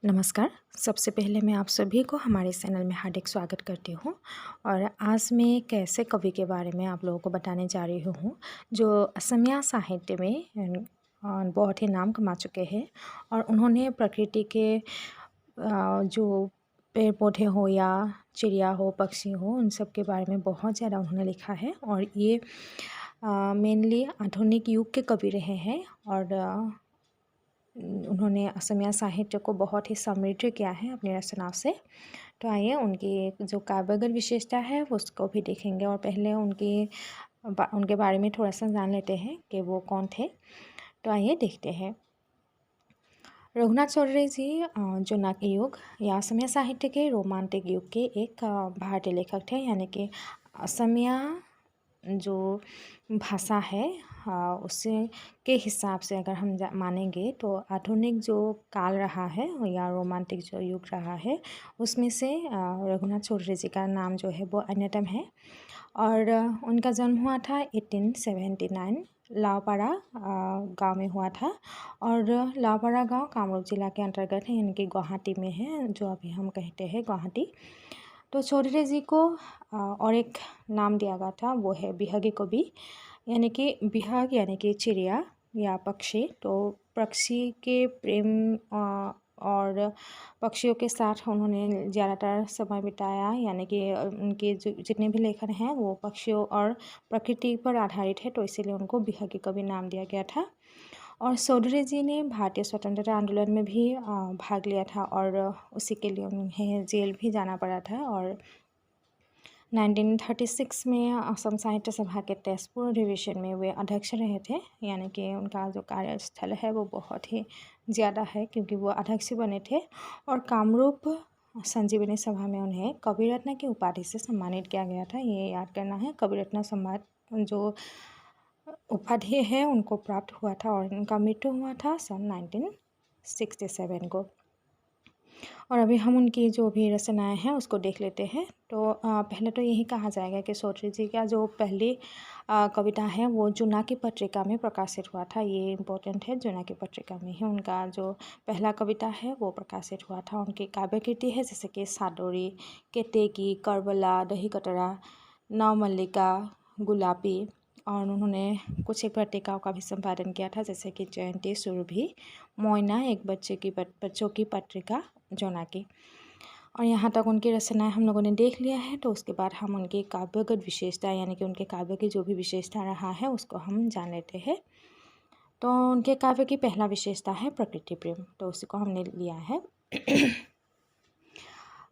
नमस्कार। सबसे पहले मैं आप सभी को हमारे चैनल में हार्दिक स्वागत करती हूँ। और आज मैं एक ऐसे कवि के बारे में आप लोगों को बताने जा रही हूँ जो असमिया साहित्य में बहुत ही नाम कमा चुके हैं। और उन्होंने प्रकृति के जो पेड़ पौधे हो या चिड़िया हो, पक्षी हो, उन सब के बारे में बहुत ज़्यादा उन्होंने लिखा है। और ये मेनली आधुनिक युग के कवि रहे हैं। और उन्होंने असमिया साहित्य को बहुत ही समृद्ध किया है अपनी रचनाओं से। तो आइए उनकी जो काव्यगत विशेषता है वो उसको भी देखेंगे। और पहले उनके बारे में थोड़ा सा जान लेते हैं कि वो कौन थे। तो आइए देखते हैं। रघुनाथ चौधरी जी जोनाकी युग या असमिया साहित्य के रोमांटिक युग के एक भारतीय लेखक थे। यानी कि असमिया जो भाषा है उससे के हिसाब से अगर हम मानेंगे तो आधुनिक जो काल रहा है या रोमांटिक जो युग रहा है उसमें से रघुनाथ चौधरी जी का नाम जो है वो अन्यतम है। और उनका जन्म हुआ था 1879 लावपाड़ा गांव में हुआ था। और लावपाड़ा गांव कामरूप जिला के अंतर्गत है, यानी कि गुवाहाटी में है, जो अभी हम कहते हैं गुवाहाटी। तो चौधरी जी को और एक नाम दिया गया था, वो है बिहगी कवि। यानी कि बिहग यानी कि चिड़िया या पक्षी। तो पक्षी के प्रेम और पक्षियों के साथ उन्होंने ज़्यादातर समय बिताया। यानी कि उनके जो जितने भी लेखन हैं वो पक्षियों और प्रकृति पर आधारित है, तो इसीलिए उनको बिहगी कवि नाम दिया गया था। और चौधरी जी ने भारतीय स्वतंत्रता आंदोलन में भी भाग लिया था और उसी के लिए उन्हें जेल भी जाना पड़ा था। और 1936 में असम साहित्य सभा के तेजपुर अधिवेशन में वे अध्यक्ष रहे थे। यानी कि उनका जो कार्यस्थल है वो बहुत ही ज़्यादा है, क्योंकि वो अध्यक्ष बने थे। और कामरूप संजीवनी सभा में उन्हें कवि रत्न की उपाधि से सम्मानित किया गया था। ये याद करना है, कवि रत्न सम्मान जो उपाधि है उनको प्राप्त हुआ था। और उनका मृत्यु हुआ था सन 1967 को। और अभी हम उनकी जो भी रचनाएं हैं उसको देख लेते हैं। तो पहले तो यही कहा जाएगा कि चौधरी जी का जो पहली कविता है वो जुनाकी पत्रिका में प्रकाशित हुआ था। ये इम्पोर्टेंट है, जुनाकी पत्रिका में ही उनका जो पहला कविता है वो प्रकाशित हुआ था। उनकी काव्य कृति है जैसे कि सादोरी, केतेकी, करबला, दही कतरा, नवमल्लिका, गुलाबी। और उन्होंने कुछ एक पत्रिकाओं का भी संपादन किया था जैसे कि जयंती, सुरभि, मोयना, एक बच्चों की पत्रिका जोनाकी। और यहाँ तक उनकी रचनाएं हम लोगों ने देख लिया है। तो उसके बाद हम उनकी काव्यगत विशेषता यानी कि उनके काव्य की जो भी विशेषता रहा है उसको हम जान लेते हैं। तो उनके काव्य की पहला विशेषता है प्रकृति प्रेम, तो उसी को हमने लिया है।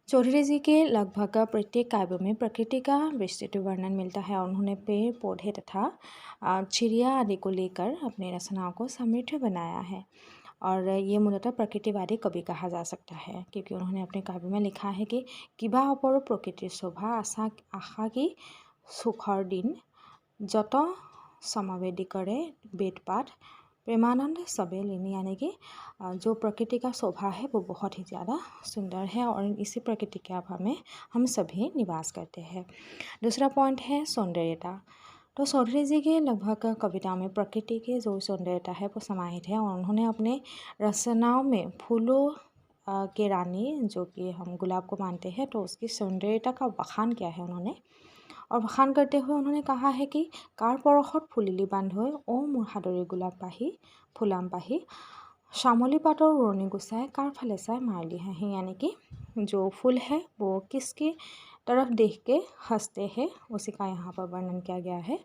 चौधरी जी के लगभग प्रत्येक काव्य में प्रकृति का विस्तृत वर्णन मिलता है। और उन्होंने पेड़ पौधे तथा चिड़िया आदि को लेकर अपनी रचनाओं को समृद्ध बनाया है। और ये मूलतः प्रकृतिवादी कवि कहा जा सकता है, क्योंकि उन्होंने अपने काव्य में लिखा है कि किबा अपरो प्रकृतिर शोभा आशा की सुखर दिन जत समवेदी करे वेदपाठ प्रेमानंद सबे लीनी। यानी कि जो प्रकृति का शोभा है वो बहुत ही ज़्यादा सुंदर है और इसी प्रकृति के अभाव में हम सभी निवास करते हैं। दूसरा पॉइंट है सौंदर्यता। तो चौधरी जी के लगभग कविताओं में प्रकृति की जो सौंदर्यता है वो समाहित है। और उन्होंने अपने रचनाओं में फूलों के रानी जो कि हम गुलाब को मानते हैं, तो उसकी सौंदर्यता का बखान किया है उन्होंने। और बखान करते हुए उन्होंने कहा है कि कार परसत फुलिली बांधोय ओ मोर हादरी गुलाब पाही फुलाम पाही श्यामली पातर उड़नी गुसाए कार फाले चाय मारली हाही। यानी कि जो फूल है वो किसकी तरफ देख के हंसते हैं, उसी का यहाँ पर वर्णन किया गया है।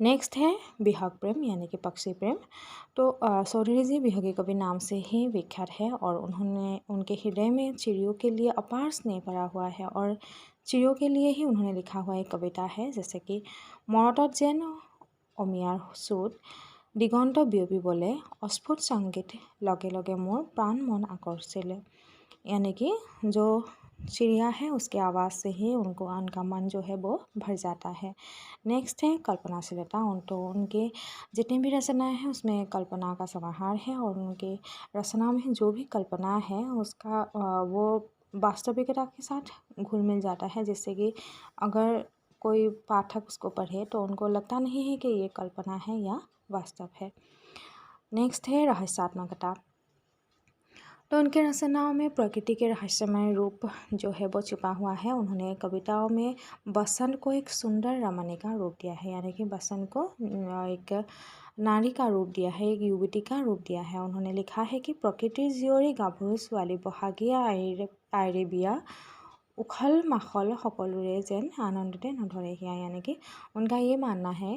नेक्स्ट है बिहग प्रेम यानी कि पक्षी प्रेम। तो चौधरी जी बिहगी कवि नाम से ही विख्यात है। और उन्होंने उनके हृदय में चिड़ियों के लिए अपार स्नेह भरा हुआ है। और चिड़ियों के लिए ही उन्होंने लिखा हुआ एक कविता है जैसे कि मरतत जेन अमियार सूत दिगंत बियबी बोले अस्फुट संगीत लगे लगे मोर प्राण मन आकर्षिले। यानी कि जो चिड़िया है उसके आवाज़ से ही उनका मन जो है वो भर जाता है। नेक्स्ट है कल्पनाशीलता। तो उनके जितनी भी रचनाएं हैं उसमें कल्पना का समाहार है। और उनके रचना में जो भी कल्पना है उसका वो वास्तविकता के साथ घुल मिल जाता है, जिससे कि अगर कोई पाठक उसको पढ़े तो उनको लगता नहीं है कि ये कल्पना है या वास्तव है। नेक्स्ट है रहस्यात्मकता। तो उनके रचनाओं में प्रकृति के रहस्यमय रूप जो है वो छुपा हुआ है। उन्होंने कविताओं में बसंत को एक सुंदर रमणीय का रूप दिया है, यानी कि बसंत को एक नारी का रूप दिया है, एक युवती का रूप दिया है। उन्होंने लिखा है कि प्रकृतिर जीयरी गाभৰু ছোৱালী বহাগীয়া আইৰে বিয়া उखल माखल সকলোৰে যেন आनंदते नधरे हिया, यानी कि उनका ये मानना है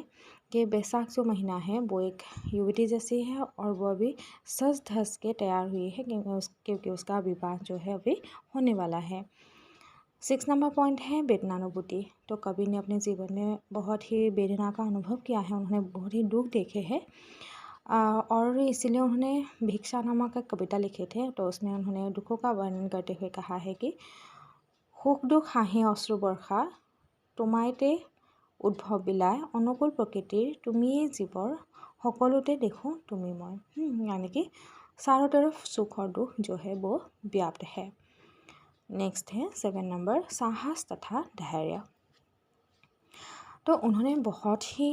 कि बैसाख जो महीना है वो एक युवती जैसी है और वो अभी सज धज के तैयार हुई है क्योंकि उसका विवाह जो है अभी होने वाला है। 6 नंबर पॉइंट है वेदनानुभूति। तो कवि ने अपने जीवन में बहुत ही वेदना का अनुभव किया है, उन्होंने बहुत ही दुख देखे हैं और इसीलिए उन्होंने भिक्षा नामक एक कविता लिखे थे। तो उसमें उन्होंने दुखों का वर्णन करते हुए कहा है कि সুখ দুখ হাঁহি অশ্ৰু বৰ্ষা তোমাইতে উদ্ভৱ বিলায় অনুকূল प्रकृतिर तुमिए जीवर সকলোতে देखो तुमी मैं, यानी कि चारों तरफ सुख और दुख जो है वो व्याप्त है। नेक्स्ट है 7 नंबर साहस तथा धैर्य। तो उन्होंने बहुत ही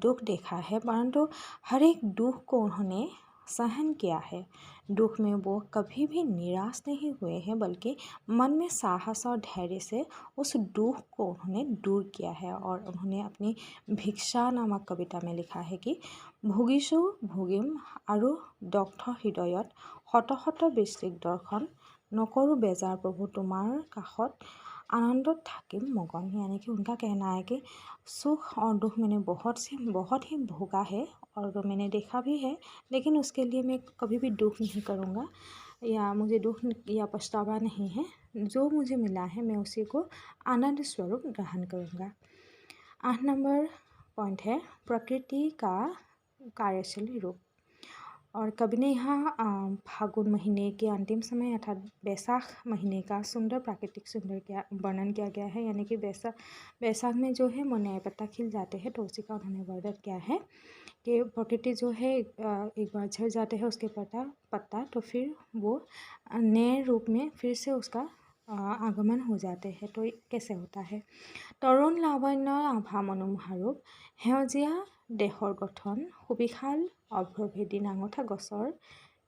दुख देखा है, परंतु हर एक दुख को उन्होंने सहन किया है। दुख में वो कभी भी निराश नहीं हुए हैं, बल्कि मन में साहस और धैर्य से उस दुख को उन्होंने दूर किया है। और उन्होंने अपनी भिक्षा नामक कविता में लिखा है कि भुगिছোঁ भुगिम আৰু দগ্ধ হৃদয়ত শত শত বিস্মৃত দৰ্শন নকৰোঁ बेजार प्रभु तुम्हार काखत आनंदत থাকিম मगन, यानी कि उनका कहना है कि सुख और दुख मैंने बहुत ही भोगा है और मैंने देखा भी है, लेकिन उसके लिए मैं कभी भी दुख नहीं करूँगा या मुझे दुख या पछतावा नहीं है। जो मुझे मिला है मैं उसी को आनंद स्वरूप ग्रहण करूँगा। 8 नंबर पॉइंट है प्रकृति का कार्यशील रूप। और कवि ने यहाँ फागुन महीने के अंतिम समय अर्थात बैसाख महीने का सुंदर प्राकृतिक सुंदर क्या वर्णन किया गया है, यानी कि बैसाख में जो है नए पत्ता खिल जाते हैं, तो उसी का उन्होंने वर्णन किया है कि प्रकृति जो है एक बार झड़ जाते हैं उसके पत्ता तो फिर वो नए रूप में फिर से उसका आगमन हो जाते हैं। तो कैसे होता है? तरुण लावण्य आभा मनोमोहा रूप সেউজীয়া देहर गठन सुविशाल अभ्रभेदी नांगठा गसर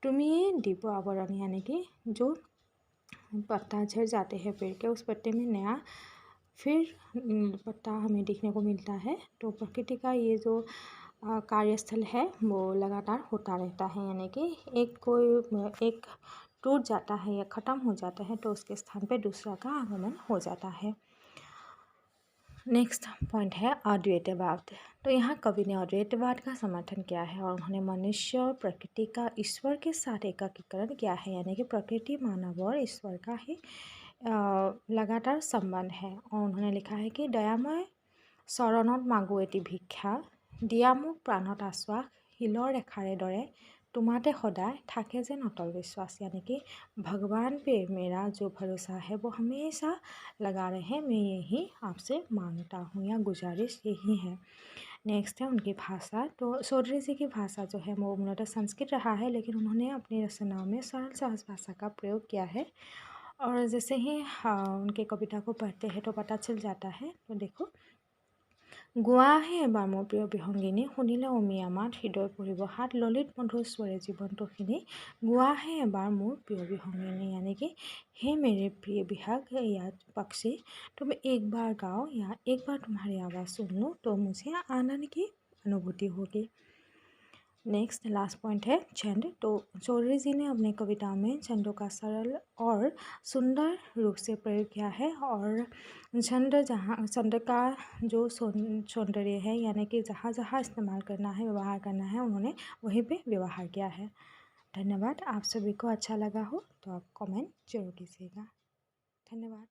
तुमिए दीप आवरण, यानी कि जो पत्ता झड़ जाते हैं पेड़ के उस पत्ते में नया फिर पत्ता हमें देखने को मिलता है। तो प्रकृति का ये जो कार्यस्थल है वो लगातार होता रहता है, यानी कि एक टूट जाता है या ख़त्म हो जाता है तो उसके स्थान पे दूसरा का आगमन हो जाता है। नेक्स्ट पॉइंट है अद्वैतवाद। तो यहाँ कवि ने अद्वैतवाद का समर्थन किया है और उन्होंने मनुष्य और प्रकृति का ईश्वर के साथ एकीकरण किया है, यानी कि प्रकृति मानव और ईश्वर का ही लगातार संबंध है। और उन्होंने लिखा है कि दयामय चरणत मागो एटी भिक्षा দিয়া মোক प्राणत आश्वास শিলৰ ৰেখাৰে দৰে तुम्हारे सदाय थाके जेन अटल विश्वास, यानी कि भगवान पे मेरा जो भरोसा है वो हमेशा लगा रहे, मैं यही आपसे मांगता हूँ या गुजारिश यही है। नेक्स्ट है उनकी भाषा। तो चौधरी जी की भाषा जो है वो मूलतः संस्कृत रहा है, लेकिन उन्होंने अपनी रचनाओं में सरल सहज भाषा का प्रयोग किया है और जैसे ही उनके कविता को पढ़ते हैं तो पता चल जाता है। तो देखो গোৱাহে এবাৰ মোৰ প্ৰিয় বিহংগিনী শুনিলে অমিয়া মাত হৃদয় পৰিব হাত ললিত মধুৰ স্বৰে জীৱন্তখিনি গোৱাহে এবাৰ মোৰ প্ৰিয় বিহংগিনী, यानी कि हे मेरे प्रिय विहग या पक्षी तुम एक बार गाओ या एक बार तुम्हारी आवाज़ सुन लूँ तो मुझे आनंद की अनुभूति होगी। नेक्स्ट लास्ट पॉइंट है छंद। तो चौधरी जी ने अपने कविताओं में छंदों का सरल और सुंदर रूप से प्रयोग किया है और छंद का जो सौंदर्य है, यानी कि जहाँ जहाँ इस्तेमाल करना है व्यवहार करना है उन्होंने वहीं पे व्यवहार किया है। धन्यवाद। आप सभी को अच्छा लगा हो तो आप कमेंट जरूर कीजिएगा। धन्यवाद।